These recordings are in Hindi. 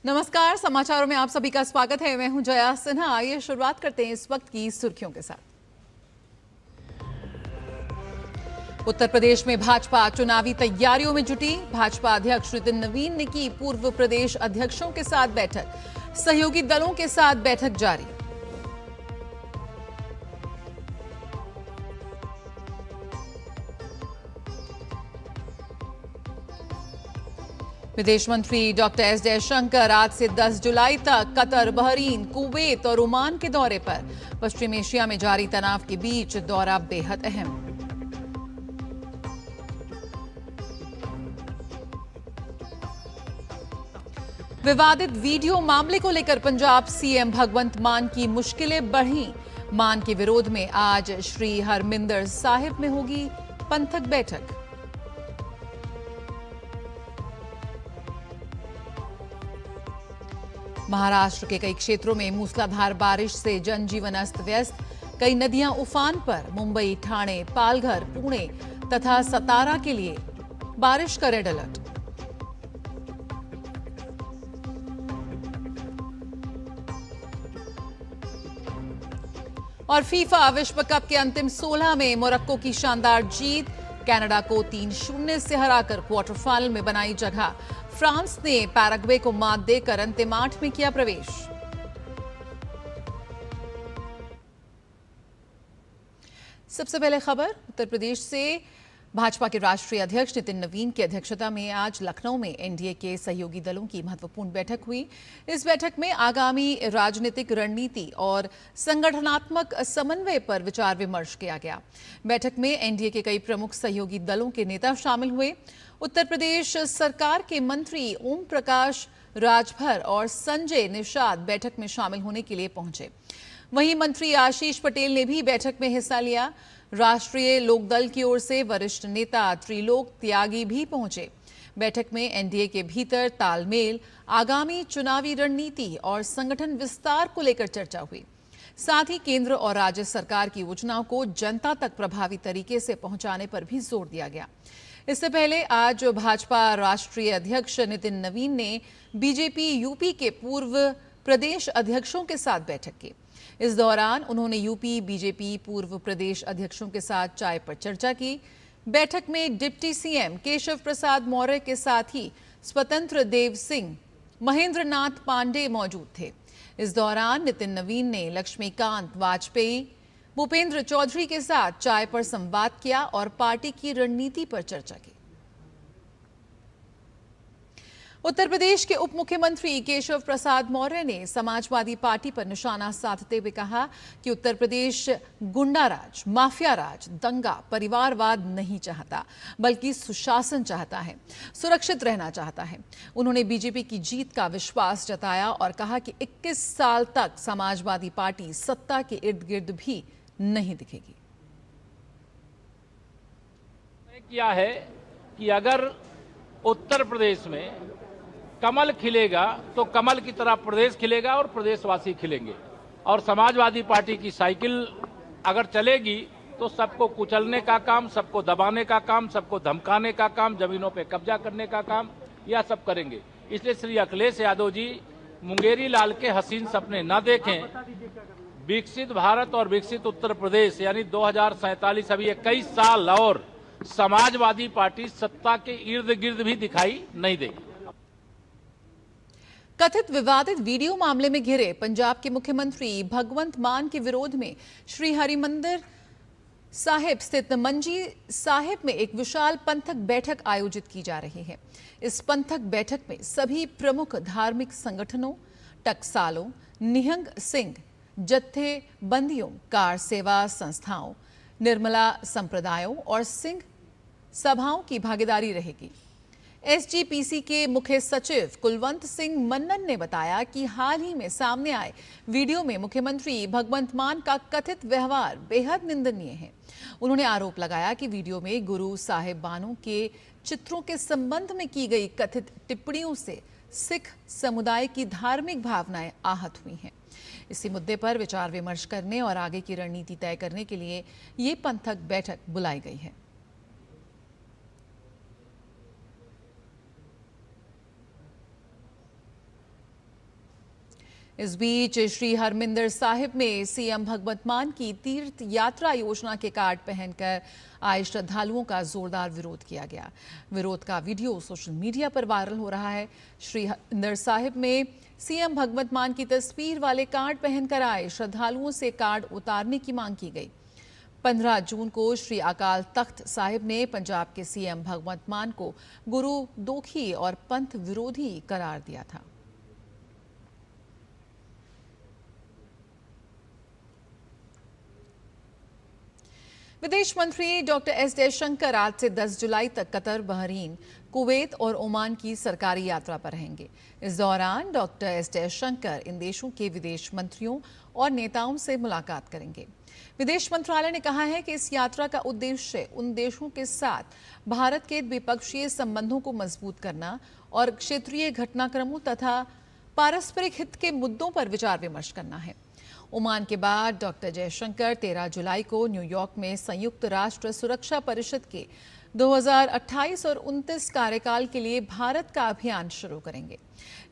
नमस्कार, समाचारों में आप सभी का स्वागत है। मैं हूं जया सिन्हा। आइए शुरुआत करते हैं इस वक्त की सुर्खियों के साथ। उत्तर प्रदेश में भाजपा चुनावी तैयारियों में जुटी। भाजपा अध्यक्ष नितिन नवीन ने की पूर्व प्रदेश अध्यक्षों के साथ बैठक। सहयोगी दलों के साथ बैठक जारी। विदेश मंत्री डॉक्टर एस जयशंकर आज से 10 जुलाई तक कतर, बहरीन, कुवैत और ओमान के दौरे पर। पश्चिम एशिया में जारी तनाव के बीच दौरा बेहद अहम। विवादित वीडियो मामले को लेकर पंजाब सीएम भगवंत मान की मुश्किलें बढ़ी। मान के विरोध में आज श्री हरमिंदर साहिब में होगी पंथक बैठक। महाराष्ट्र के कई क्षेत्रों में मूसलाधार बारिश से जनजीवन अस्त व्यस्त। कई नदियां उफान पर। मुंबई, ठाणे, पालघर, पुणे तथा सतारा के लिए बारिश का रेड अलर्ट। और फीफा विश्व कप के अंतिम 16 में मोरक्को की शानदार जीत। कनाडा को 3-0 से हराकर क्वार्टर फाइनल में बनाई जगह। फ्रांस ने पैराग्वे को मात देकर अंतिम 8 में किया प्रवेश। सबसे पहले खबर उत्तर प्रदेश से। भाजपा के राष्ट्रीय अध्यक्ष नितिन नवीन की अध्यक्षता में आज लखनऊ में एनडीए के सहयोगी दलों की महत्वपूर्ण बैठक हुई। इस बैठक में आगामी राजनीतिक रणनीति और संगठनात्मक समन्वय पर विचार विमर्श किया गया। बैठक में एनडीए के कई प्रमुख सहयोगी दलों के नेता शामिल हुए। उत्तर प्रदेश सरकार के मंत्री ओम प्रकाश राजभर और संजय निषाद बैठक में शामिल होने के लिए पहुंचे। वहीं मंत्री आशीष पटेल ने भी बैठक में हिस्सा लिया। राष्ट्रीय लोकदल की ओर से वरिष्ठ नेता त्रिलोक त्यागी भी पहुंचे। बैठक में एनडीए के भीतर तालमेल, आगामी चुनावी रणनीति और संगठन विस्तार को लेकर चर्चा हुई। साथ ही केंद्र और राज्य सरकार की योजनाओं को जनता तक प्रभावी तरीके से पहुंचाने पर भी जोर दिया गया। इससे पहले आज भाजपा राष्ट्रीय अध्यक्ष नितिन नवीन ने बीजेपी यूपी के पूर्व प्रदेश अध्यक्षों के साथ बैठक की। इस दौरान उन्होंने यूपी बीजेपी पूर्व प्रदेश अध्यक्षों के साथ चाय पर चर्चा की। बैठक में डिप्टी सीएम केशव प्रसाद मौर्य के साथ ही स्वतंत्र देव सिंह, महेंद्र नाथ पांडे मौजूद थे। इस दौरान नितिन नवीन ने लक्ष्मीकांत वाजपेयी, भूपेंद्र चौधरी के साथ चाय पर संवाद किया और पार्टी की रणनीति पर चर्चा की। उत्तर प्रदेश के उप मुख्यमंत्री केशव प्रसाद मौर्य ने समाजवादी पार्टी पर निशाना साधते हुए कहा कि उत्तर प्रदेश गुंडाराज, माफिया राज, दंगा, परिवारवाद नहीं चाहता, बल्कि सुशासन चाहता है, सुरक्षित रहना चाहता है। उन्होंने बीजेपी की जीत का विश्वास जताया और कहा कि 21 साल तक समाजवादी पार्टी सत्ता के इर्द गिर्द भी नहीं दिखेगी। किया है कि अगर उत्तर प्रदेश में कमल खिलेगा तो कमल की तरह प्रदेश खिलेगा और प्रदेशवासी खिलेंगे। और समाजवादी पार्टी की साइकिल अगर चलेगी तो सबको कुचलने का काम, सबको दबाने का काम, सबको धमकाने का काम, जमीनों पे कब्जा करने का काम, यह सब करेंगे। इसलिए श्री अखिलेश यादव जी मुंगेरी लाल के हसीन सपने न देखें। विकसित भारत और विकसित उत्तर प्रदेश यानी 2047 अभी 21 साल और समाजवादी पार्टी सत्ता के इर्द गिर्द भी दिखाई नहीं देगी। कथित विवादित वीडियो मामले में घिरे पंजाब के मुख्यमंत्री भगवंत मान के विरोध में श्री हरिमंदिर साहिब स्थित मंजी साहिब में एक विशाल पंथक बैठक आयोजित की जा रही है। इस पंथक बैठक में सभी प्रमुख धार्मिक संगठनों, टकसालों, निहंग सिंह जत्थेबंदियों, कार सेवा संस्थाओं, निर्मला संप्रदायों और सिंह सभाओं की भागीदारी रहेगी। एसजीपीसी के मुख्य सचिव कुलवंत सिंह मन्नन ने बताया कि हाल ही में सामने आए वीडियो में मुख्यमंत्री भगवंत मान का कथित व्यवहार बेहद निंदनीय है। उन्होंने आरोप लगाया कि वीडियो में गुरु साहिब बानों के चित्रों के संबंध में की गई कथित टिप्पणियों से सिख समुदाय की धार्मिक भावनाएं आहत हुई हैं। इसी मुद्दे पर विचार विमर्श करने और आगे की रणनीति तय करने के लिए ये पंथक बैठक बुलाई गई है। इस बीच श्री हरमिंदर साहिब में सीएम भगवंत मान की तीर्थ यात्रा योजना के कार्ड पहनकर आए श्रद्धालुओं का जोरदार विरोध किया गया। विरोध का वीडियो सोशल मीडिया पर वायरल हो रहा है। श्री हरमिंदर साहिब में सीएम भगवंत मान की तस्वीर वाले कार्ड पहनकर आए श्रद्धालुओं से कार्ड उतारने की मांग की गई। 15 जून को श्री अकाल तख्त साहिब ने पंजाब के सीएम भगवंत मान को गुरु दोखी और पंथ विरोधी करार दिया था। विदेश मंत्री डॉक्टर एस जयशंकर आज से 10 जुलाई तक कतर, बहरीन, कुवैत और ओमान की सरकारी यात्रा पर रहेंगे। इस दौरान डॉक्टर एस जयशंकर इन देशों के विदेश मंत्रियों और नेताओं से मुलाकात करेंगे। विदेश मंत्रालय ने कहा है कि इस यात्रा का उद्देश्य उन देशों के साथ भारत के द्विपक्षीय संबंधों को मजबूत करना और क्षेत्रीय घटनाक्रमों तथा पारस्परिक हित के मुद्दों पर विचार विमर्श करना है। ओमान के बाद डॉक्टर जयशंकर 13 जुलाई को न्यूयॉर्क में संयुक्त राष्ट्र सुरक्षा परिषद के 2028 और 29 कार्यकाल के लिए भारत का अभियान शुरू करेंगे।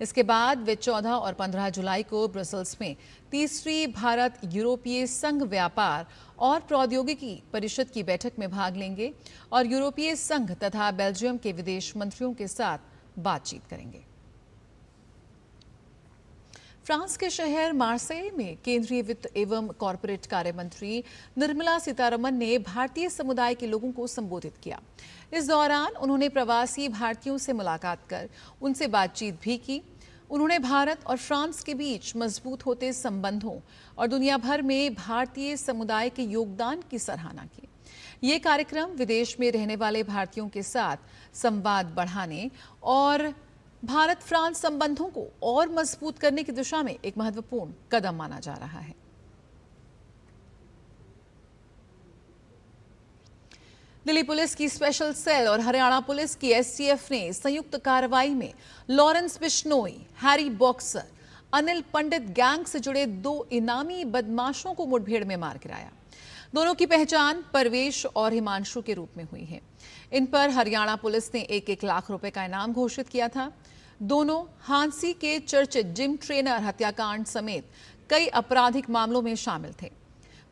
इसके बाद वे 14 और 15 जुलाई को ब्रसेल्स में तीसरी भारत यूरोपीय संघ व्यापार और प्रौद्योगिकी परिषद की बैठक में भाग लेंगे और यूरोपीय संघ तथा बेल्जियम के विदेश मंत्रियों के साथ बातचीत करेंगे। फ्रांस के शहर मार्सेई में केंद्रीय वित्त एवं कॉरपोरेट कार्य मंत्री निर्मला सीतारमण ने भारतीय समुदाय के लोगों को संबोधित किया। इस दौरान उन्होंने प्रवासी भारतीयों से मुलाकात कर उनसे बातचीत भी की। उन्होंने भारत और फ्रांस के बीच मजबूत होते संबंधों और दुनिया भर में भारतीय समुदाय के योगदान की सराहना की। ये कार्यक्रम विदेश में रहने वाले भारतीयों के साथ संवाद बढ़ाने और भारत फ्रांस संबंधों को और मजबूत करने की दिशा में एक महत्वपूर्ण कदम माना जा रहा है। दिल्ली पुलिस की स्पेशल सेल और हरियाणा पुलिस की एसटीएफ ने संयुक्त कार्रवाई में Lawrence Bishnoi, Harry Boxer, Anil Pandit gang से जुड़े 2 इनामी बदमाशों को मुठभेड़ में मार गिराया। दोनों की पहचान परवेश और हिमांशु के रूप में हुई है। इन पर हरियाणा पुलिस ने 1-1 लाख रुपए का इनाम घोषित किया था। दोनों हांसी के चर्चित जिम ट्रेनर हत्याकांड समेत कई आपराधिक मामलों में शामिल थे।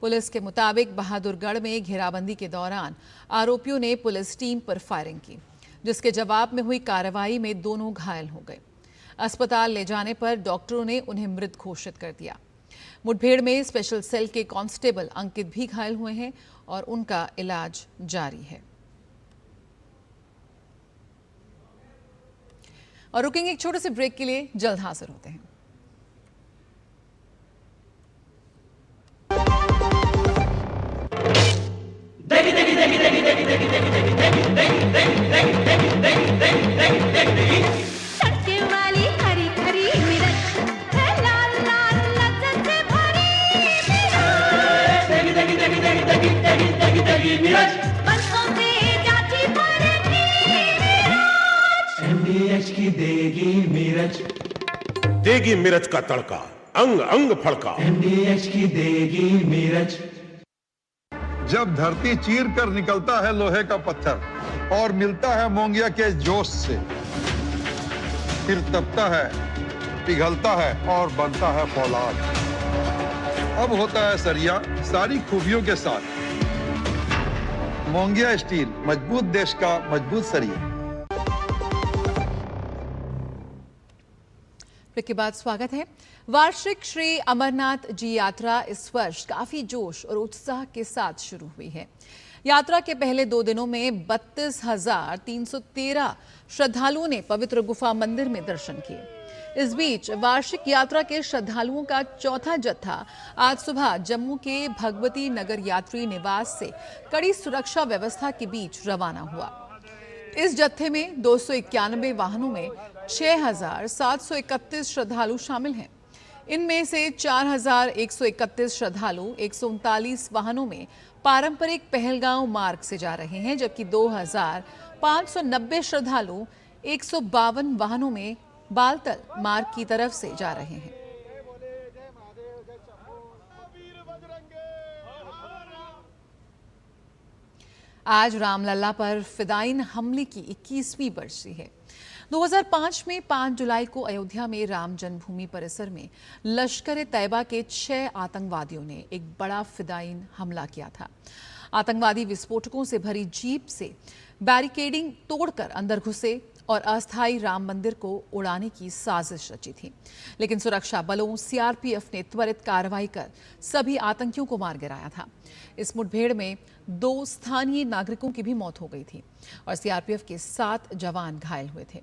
पुलिस के मुताबिक बहादुरगढ़ में घेराबंदी के दौरान आरोपियों ने पुलिस टीम पर फायरिंग की, जिसके जवाब में हुई कार्रवाई में दोनों घायल हो गए। अस्पताल ले जाने पर डॉक्टरों ने उन्हें मृत घोषित कर दिया। मुठभेड़ में स्पेशल सेल के कांस्टेबल अंकित भी घायल हुए हैं और उनका इलाज जारी है। और रुकेंगे एक छोटे से ब्रेक के लिए, जल्द हाजिर होते हैं। तड़के वाली हरी हरी मिर्च है, लाल लाल लज्जत से भरी मिर्च, बरसों से जाती पड़ती मिर्च, MDH की देगी मिर्च, देगी मिर्च का तड़का, अंग अंग फड़का। MDH की देगी मिर्च। जब धरती चीर कर निकलता है लोहे का पत्थर और मिलता है मोंगिया के जोश से, फिर तपता है, पिघलता है और बनता है फौलाद। अब होता है सरिया सारी खूबियों के साथ। मोंगिया स्टील, मजबूत देश का मजबूत सरिया। ब्रेक के बाद स्वागत है। वार्षिक श्री अमरनाथ जी यात्रा इस वर्ष काफी जोश और उत्साह के साथ शुरू हुई है। यात्रा के पहले 2 दिनों में 32,313 श्रद्धालुओं ने पवित्र गुफा मंदिर में दर्शन किए। इस बीच वार्षिक यात्रा के श्रद्धालुओं का चौथा जत्था आज सुबह जम्मू के भगवती नगर यात्री निवास से कड़ी सुरक्षा व्यवस्था के बीच रवाना हुआ। इस जत्थे में 291 वाहनों में 6,731 श्रद्धालु शामिल हैं। इनमें से 4,131 श्रद्धालु 139 वाहनों में पारंपरिक पहलगांव मार्ग से जा रहे हैं, जबकि 2,590 श्रद्धालु 152 वाहनों में बालतल मार्ग की तरफ से जा रहे हैं। आज रामलला पर फिदायिन हमले की 21वीं बरसी है। 2005 में 5 जुलाई को अयोध्या में राम जन्मभूमि परिसर में लश्कर तैयबा के 6 आतंकवादियों ने एक बड़ा फिदायिन हमला किया था। आतंकवादी विस्फोटकों से भरी जीप से बैरिकेडिंग तोड़कर अंदर घुसे और अस्थायी राम मंदिर को उड़ाने की साजिश रची थी, लेकिन सुरक्षा बलों सीआरपीएफ ने त्वरित कार्रवाई कर सभी आतंकियों को मार गिराया था। इस मुठभेड़ में 2 स्थानीय नागरिकों की भी मौत हो गई थी और सीआरपीएफ के 7 जवान घायल हुए थे।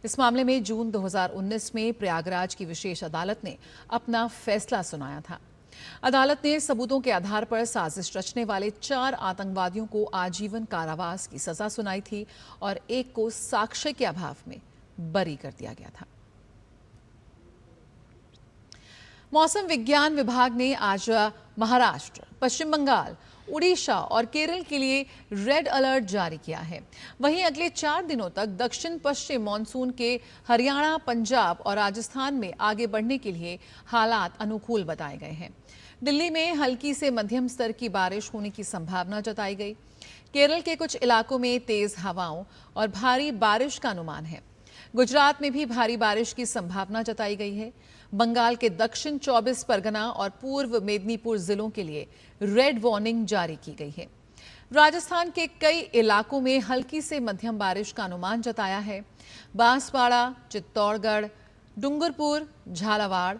इस मामले में जून 2019 में प्रयागराज की विशेष अदालत ने अपना फैसला सुनाया था। अदालत ने सबूतों के आधार पर साजिश रचने वाले 4 आतंकवादियों को आजीवन कारावास की सजा सुनाई थी और एक को साक्ष्य के अभाव में बरी कर दिया गया था। मौसम विज्ञान विभाग ने आज महाराष्ट्र, पश्चिम बंगाल, उड़ीसा और केरल के लिए रेड अलर्ट जारी किया है। वहीं अगले 4 दिनों तक दक्षिण पश्चिम मानसून के हरियाणा, पंजाब और राजस्थान में आगे बढ़ने के लिए हालात अनुकूल बताए गए हैं। दिल्ली में हल्की से मध्यम स्तर की बारिश होने की संभावना जताई गई। केरल के कुछ इलाकों में तेज हवाओं और भारी बारिश का अनुमान है। गुजरात में भी भारी बारिश की संभावना जताई गई है। बंगाल के दक्षिण 24 परगना और पूर्व मेदिनीपुर जिलों के लिए रेड वार्निंग जारी की गई है। राजस्थान के कई इलाकों में हल्की से मध्यम बारिश का अनुमान जताया है। बांसवाड़ा, चित्तौड़गढ़, डूंगरपुर, झालावाड़,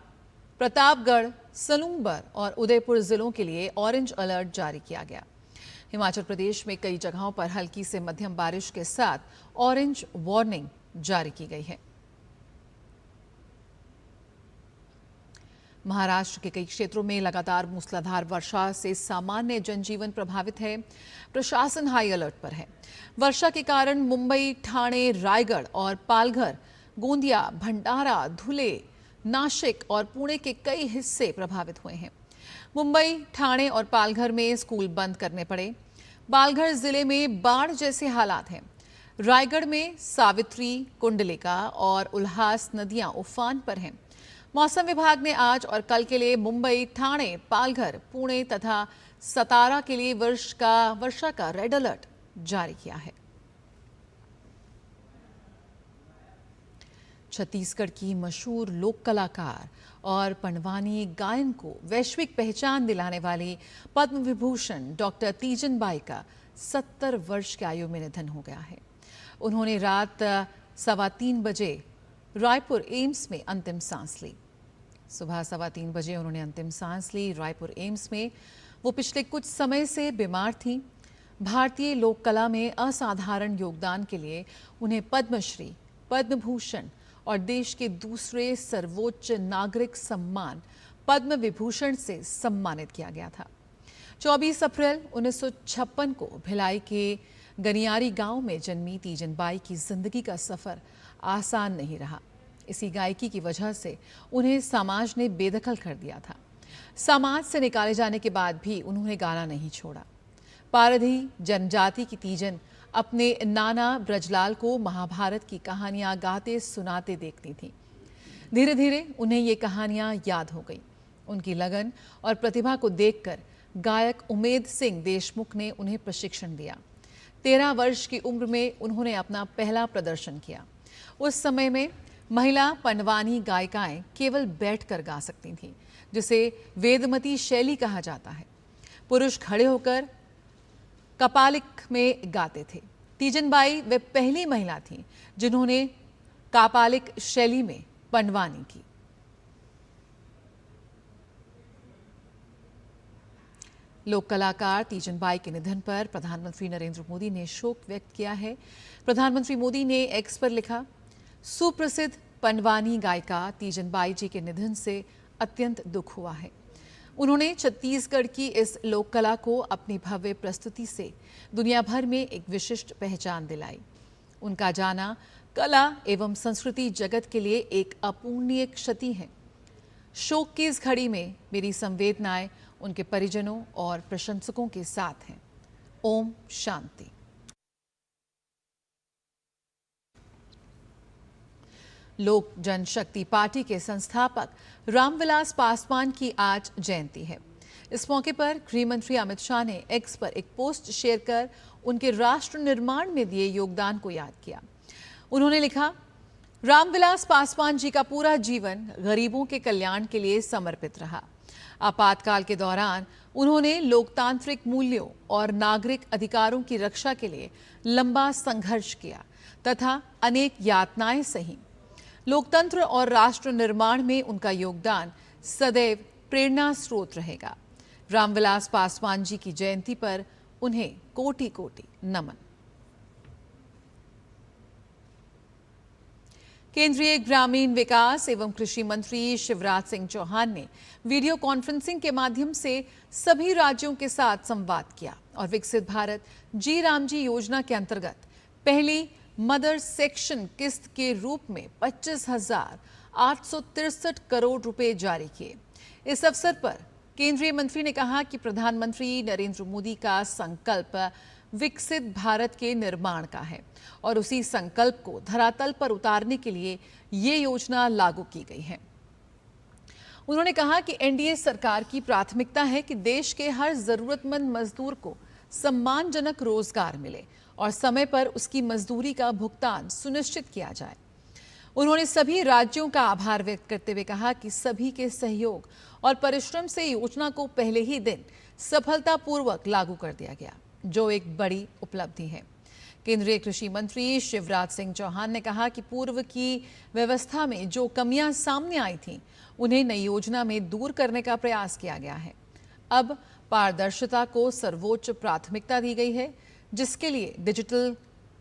प्रतापगढ़, सलूंबर और उदयपुर जिलों के लिए ऑरेंज अलर्ट जारी किया गया। हिमाचल प्रदेश में कई जगहों पर हल्की से मध्यम बारिश के साथ ऑरेंज वार्निंग जारी की गई है। महाराष्ट्र के कई क्षेत्रों में लगातार मूसलाधार वर्षा से सामान्य जनजीवन प्रभावित है। प्रशासन हाई अलर्ट पर है। वर्षा के कारण मुंबई, ठाणे, रायगढ़ और पालघर, गोंदिया, भंडारा, धुले, नासिक और पुणे के कई हिस्से प्रभावित हुए हैं। मुंबई, ठाणे और पालघर में स्कूल बंद करने पड़े। पालघर जिले में बाढ़ जैसे हालात हैं। रायगढ़ में सावित्री, कुंडलिका और उल्हास नदियां उफान पर हैं। मौसम विभाग ने आज और कल के लिए मुंबई, ठाणे, पालघर, पुणे तथा सतारा के लिए वर्षा का रेड अलर्ट जारी किया है। छत्तीसगढ़ की मशहूर लोक कलाकार और पंडवानी गायन को वैश्विक पहचान दिलाने वाली पद्म विभूषण डॉक्टर तीजन बाई का 70 वर्ष की आयु में निधन हो गया है। उन्होंने रात 3:15 बजे रायपुर एम्स में अंतिम सांस ली। सुबह 3:15 बजे उन्होंने अंतिम सांस ली रायपुर एम्स में। वो पिछले कुछ समय से बीमार थीं। भारतीय लोक कला में असाधारण योगदान के लिए उन्हें पद्मश्री, पद्म भूषण और देश के दूसरे सर्वोच्च नागरिक सम्मान पद्म विभूषण से सम्मानित किया गया था। 24 अप्रैल 1956 को भिलाई के गनियारी गांव में जन्मी तीजन बाई की जिंदगी का सफर आसान नहीं रहा। इसी गायकी की वजह से उन्हें समाज ने बेदखल कर दिया था। समाज से निकाले जाने के बाद भी उन्होंने गाना नहीं छोड़ा। पारधी जनजाति की तीजन अपने नाना ब्रजलाल को महाभारत की कहानियां गाते सुनाते देखती थी। धीरे धीरे उन्हें ये कहानियां याद हो गई। उनकी लगन और प्रतिभा को देखकर गायक उमेद सिंह देशमुख ने उन्हें प्रशिक्षण दिया। 13 वर्ष की उम्र में उन्होंने अपना पहला प्रदर्शन किया। उस समय में महिला पंडवानी गायिकाएं केवल बैठकर गा सकती थीं, जिसे वेदमती शैली कहा जाता है। पुरुष खड़े होकर कपालिक में गाते थे। तीजन बाई वे पहली महिला थीं जिन्होंने कापालिक शैली में पंडवानी की। लोक कलाकार तीजन बाई के निधन पर प्रधानमंत्री नरेंद्र मोदी ने शोक व्यक्त किया है। प्रधानमंत्री मोदी ने एक्स पर लिखा, सुप्रसिद्ध पंडवानी गायिका तीजन बाई जी के निधन से अत्यंत दुख हुआ है। उन्होंने छत्तीसगढ़ की इस लोक कला को अपनी भव्य प्रस्तुति से दुनिया भर में एक विशिष्ट पहचान दिलाई। उनका जाना कला एवं संस्कृति जगत के लिए एक अपूर्णीय क्षति है। शोक की इस घड़ी में मेरी संवेदनाएं उनके परिजनों और प्रशंसकों के साथ हैं। ओम शांति। लोक जनशक्ति पार्टी के संस्थापक रामविलास पासवान की आज जयंती है। इस मौके पर गृह मंत्री अमित शाह ने एक्स पर एक पोस्ट शेयर कर उनके राष्ट्र निर्माण में दिए योगदान को याद किया। उन्होंने लिखा, रामविलास पासवान जी का पूरा जीवन गरीबों के कल्याण के लिए समर्पित रहा। आपातकाल के दौरान उन्होंने लोकतांत्रिक मूल्यों और नागरिक अधिकारों की रक्षा के लिए लंबा संघर्ष किया तथा अनेक यातनाएं सही। लोकतंत्र और राष्ट्र निर्माण में उनका योगदान सदैव प्रेरणा स्रोत रहेगा। रामविलास पासवान जी की जयंती पर उन्हें कोटि कोटि नमन। केंद्रीय ग्रामीण विकास एवं कृषि मंत्री शिवराज सिंह चौहान ने वीडियो कॉन्फ्रेंसिंग के माध्यम से सभी राज्यों के साथ संवाद किया और विकसित भारत जी राम जी योजना के अंतर्गत पहली मदर सेक्शन किस्त के रूप में 25,863 करोड़ रुपए जारी किए। इस अवसर पर केंद्रीय मंत्री ने कहा कि प्रधानमंत्री नरेंद्र मोदी का संकल्प विकसित भारत के निर्माण का है और उसी संकल्प को धरातल पर उतारने के लिए ये योजना लागू की गई है। उन्होंने कहा कि एनडीए सरकार की प्राथमिकता है कि देश के हर जरूरतमंद मजदूर को सम्मानजनक रोजगार मिले और समय पर उसकी मजदूरी का भुगतान सुनिश्चित किया जाए। उन्होंने सभी राज्यों का आभार व्यक्त करते हुए कहा कि सभी के सहयोग और परिश्रम से योजना को पहले ही दिन सफलतापूर्वक लागू कर दिया गया, जो एक बड़ी उपलब्धि है। केंद्रीय कृषि मंत्री शिवराज सिंह चौहान ने कहा कि पूर्व की व्यवस्था में जो कमियां सामने आई थीं, उन्हें नई योजना में दूर करने का प्रयास किया गया है। अब पारदर्शिता को सर्वोच्च प्राथमिकता दी गई है, जिसके लिए डिजिटल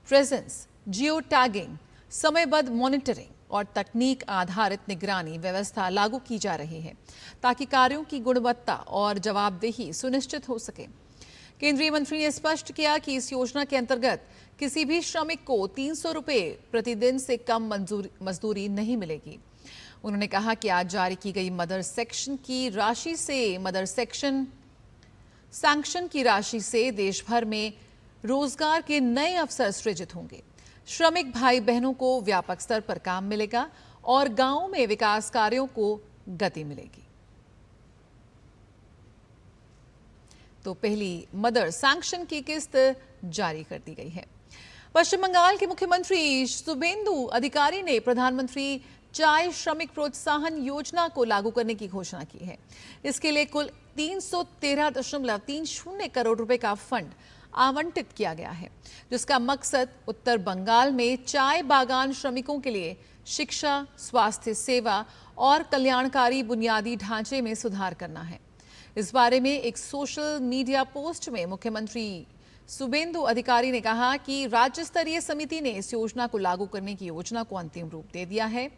प्रेजेंस, जियो टैगिंग, समयबद्ध मॉनिटरिंग और तकनीक आधारित निगरानी व्यवस्था लागू की जा रही है, ताकि कार्यों की गुणवत्ता और जवाबदेही सुनिश्चित हो सके। केंद्रीय मंत्री ने स्पष्ट किया कि इस योजना के अंतर्गत किसी भी श्रमिक को 300 रुपए प्रतिदिन से कम मजदूरी नहीं मिलेगी। उन्होंने कहा कि आज जारी की गई मदर सेक्शन सैंक्शन की राशि से देश भर में रोजगार के नए अवसर सृजित होंगे। श्रमिक भाई बहनों को व्यापक स्तर पर काम मिलेगा और गांवों में विकास कार्यों को गति मिलेगी। तो पहली मदर सैंक्शन की किस्त जारी कर दी गई है। पश्चिम बंगाल के मुख्यमंत्री शुभेंदु अधिकारी ने प्रधानमंत्री चाय श्रमिक प्रोत्साहन योजना को लागू करने की घोषणा की है। इसके लिए कुल 313.30 करोड़ रुपए का फंड आवंटित किया गया है, जिसका मकसद उत्तर बंगाल में चाय बागान श्रमिकों के लिए शिक्षा, स्वास्थ्य सेवा और कल्याणकारी बुनियादी ढांचे में सुधार करना है। इस बारे में एक सोशल मीडिया पोस्ट में मुख्यमंत्री शुभेंदु अधिकारी ने कहा कि राज्य स्तरीय समिति ने इस योजना को लागू करने की योजना को अंतिम रूप दे दिया है।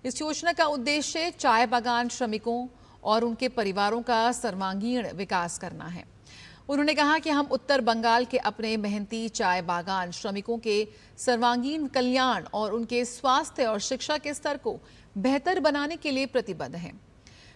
इस योजना का उद्देश्य चाय बागान श्रमिकों और उनके परिवारों का सर्वांगीण विकास करना है। उन्होंने कहा कि हम उत्तर बंगाल के अपने मेहनती चाय बागान श्रमिकों के सर्वांगीण कल्याण और उनके स्वास्थ्य और शिक्षा के स्तर को बेहतर बनाने के लिए प्रतिबद्ध हैं।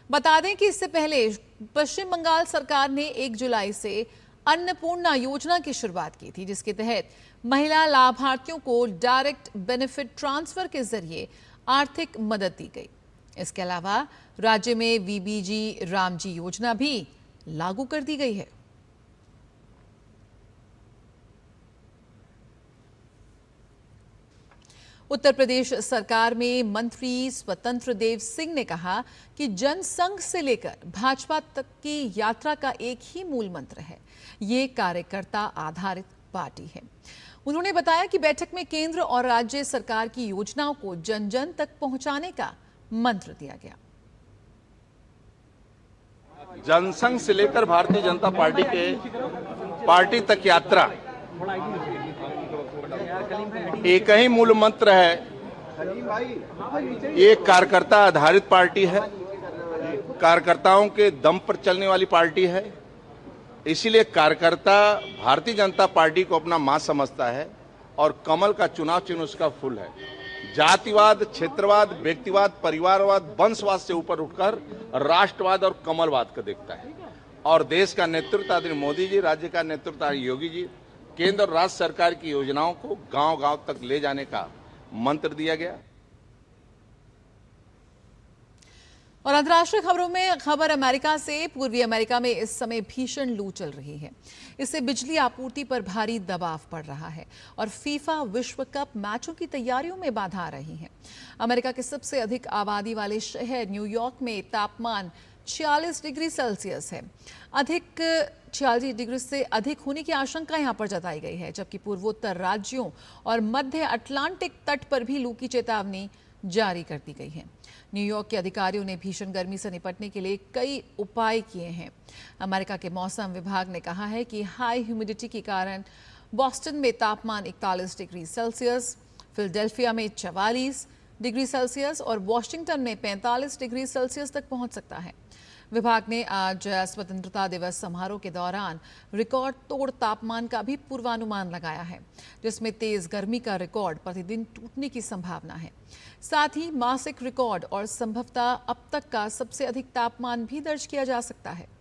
बता दें कि इससे पहले पश्चिम बंगाल सरकार ने 1 जुलाई से अन्नपूर्णा योजना की शुरुआत की थी, जिसके तहत महिला लाभार्थियों को डायरेक्ट बेनिफिट ट्रांसफर के जरिए आर्थिक मदद दी गई। इसके अलावा राज्य में वीबीजी रामजी योजना भी लागू कर दी गई है। उत्तर प्रदेश सरकार में मंत्री स्वतंत्र देव सिंह ने कहा कि जनसंघ से लेकर भाजपा तक की यात्रा का एक ही मूल मंत्र है, ये कार्यकर्ता आधारित पार्टी है। उन्होंने बताया कि बैठक में केंद्र और राज्य सरकार की योजनाओं को जन जन तक पहुंचाने का मंत्र दिया गया। जनसंघ से लेकर भारतीय जनता पार्टी तक यात्रा एक ही मूल मंत्र है, ये कार्यकर्ता आधारित पार्टी है, कार्यकर्ताओं के दम पर चलने वाली पार्टी है। इसीलिए कार्यकर्ता भारतीय जनता पार्टी को अपना मां समझता है और कमल का चुनाव चिन्ह उसका फूल है। जातिवाद, क्षेत्रवाद, व्यक्तिवाद, परिवारवाद, वंशवाद से ऊपर उठकर राष्ट्रवाद और कमलवाद को देखता है। और देश का नेतृत्व आदरणीय मोदी जी, राज्य का नेतृत्व आदरणीय योगी जी, केंद्र और राज्य सरकार की योजनाओं को गांव-गांव तक ले जाने का मंत्र दिया गया। और अंतर्राष्ट्रीय खबरों में खबर अमेरिका से। पूर्वी अमेरिका में इस समय भीषण लू चल रही है। इससे बिजली आपूर्ति पर भारी दबाव पड़ रहा है और फीफा विश्व कप मैचों की तैयारियों में बाधा आ रही है। अमेरिका के सबसे अधिक आबादी वाले शहर न्यूयॉर्क में तापमान 46 डिग्री सेल्सियस है। अधिक 46 डिग्री से अधिक होने की आशंका यहां पर जताई गई है, जबकि पूर्वोत्तर राज्यों और मध्य अटलांटिक तट पर भी लू की चेतावनी जारी कर दी गई है। न्यूयॉर्क के अधिकारियों ने भीषण गर्मी से निपटने के लिए कई उपाय किए हैं। अमेरिका के मौसम विभाग ने कहा है कि हाई ह्यूमिडिटी के कारण बॉस्टन में तापमान 41 डिग्री सेल्सियस, फिलाडेल्फिया में 44 डिग्री सेल्सियस और वॉशिंगटन में 45 डिग्री सेल्सियस तक पहुंच सकता है। विभाग ने आज स्वतंत्रता दिवस समारोह के दौरान रिकॉर्ड तोड़ तापमान का भी पूर्वानुमान लगाया है, जिसमें तेज गर्मी का रिकॉर्ड प्रतिदिन टूटने की संभावना है। साथ ही मासिक रिकॉर्ड और संभवतः अब तक का सबसे अधिक तापमान भी दर्ज किया जा सकता है।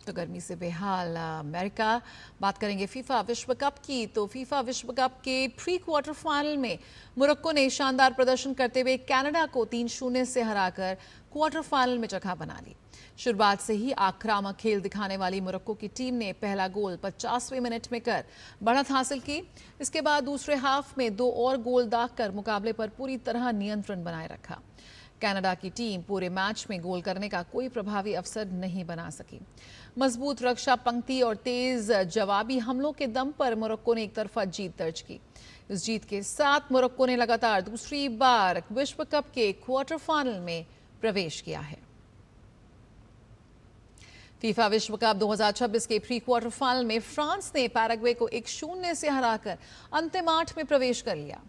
तो गर्मी से बेहाल अमेरिका। बात करेंगे फीफा विश्व कप की। तो फीफा विश्व कप के प्री क्वार्टर फाइनल में मोरक्को ने शानदार प्रदर्शन करते हुए कनाडा को 3-0 से हराकर क्वार्टर फाइनल में जगह बना ली। शुरुआत से ही आक्रामक खेल दिखाने वाली मोरक्को की टीम ने पहला गोल 50वें मिनट में कर बढ़त हासिल की। इसके बाद दूसरे हाफ में 2 और गोल दागकर मुकाबले पर पूरी तरह नियंत्रण बनाए रखा। कनाडा की टीम पूरे मैच में गोल करने का कोई प्रभावी अवसर नहीं बना सकी। मजबूत रक्षा पंक्ति और तेज जवाबी हमलों के दम पर मोरक्को ने एक तरफा जीत दर्ज की। इस जीत के साथ मोरक्को ने लगातार दूसरी बार विश्व कप के क्वार्टर फाइनल में प्रवेश किया है। फीफा विश्व कप 2026 के प्री क्वार्टर फाइनल में फ्रांस ने पैराग्वे को 1-0 से हराकर अंतिम 8 में प्रवेश कर लिया।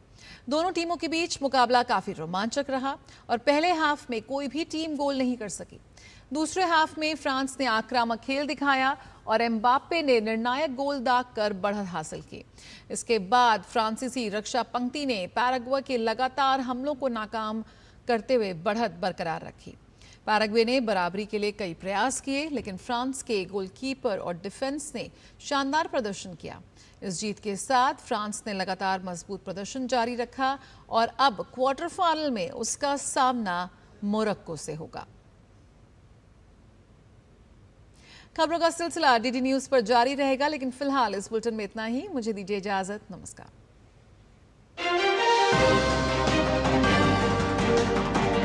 दोनों टीमों के बीच मुकाबला काफी रोमांचक रहा और पहले हाफ में कोई भी टीम गोल नहीं कर सकी। दूसरे हाफ में फ्रांस ने आक्रामक खेल दिखाया और एम्बाप्पे ने निर्णायक गोल दागकर बढ़त हासिल की। इसके बाद फ्रांसीसी रक्षा पंक्ति ने पैराग्वे के लगातार हमलों को नाकाम करते हुए बढ़त बरकरार रखी। पैराग्वे ने बराबरी के लिए कई प्रयास किए, लेकिन फ्रांस के गोलकीपर और डिफेंस ने शानदार प्रदर्शन किया। इस जीत के साथ फ्रांस ने लगातार मजबूत प्रदर्शन जारी रखा और अब क्वार्टर फाइनल में उसका सामना मोरक्को से होगा। खबरों का सिलसिला डीडी न्यूज पर जारी रहेगा, लेकिन फिलहाल इस बुलेटिन में इतना ही। मुझे दीजिए इजाजत। नमस्कार।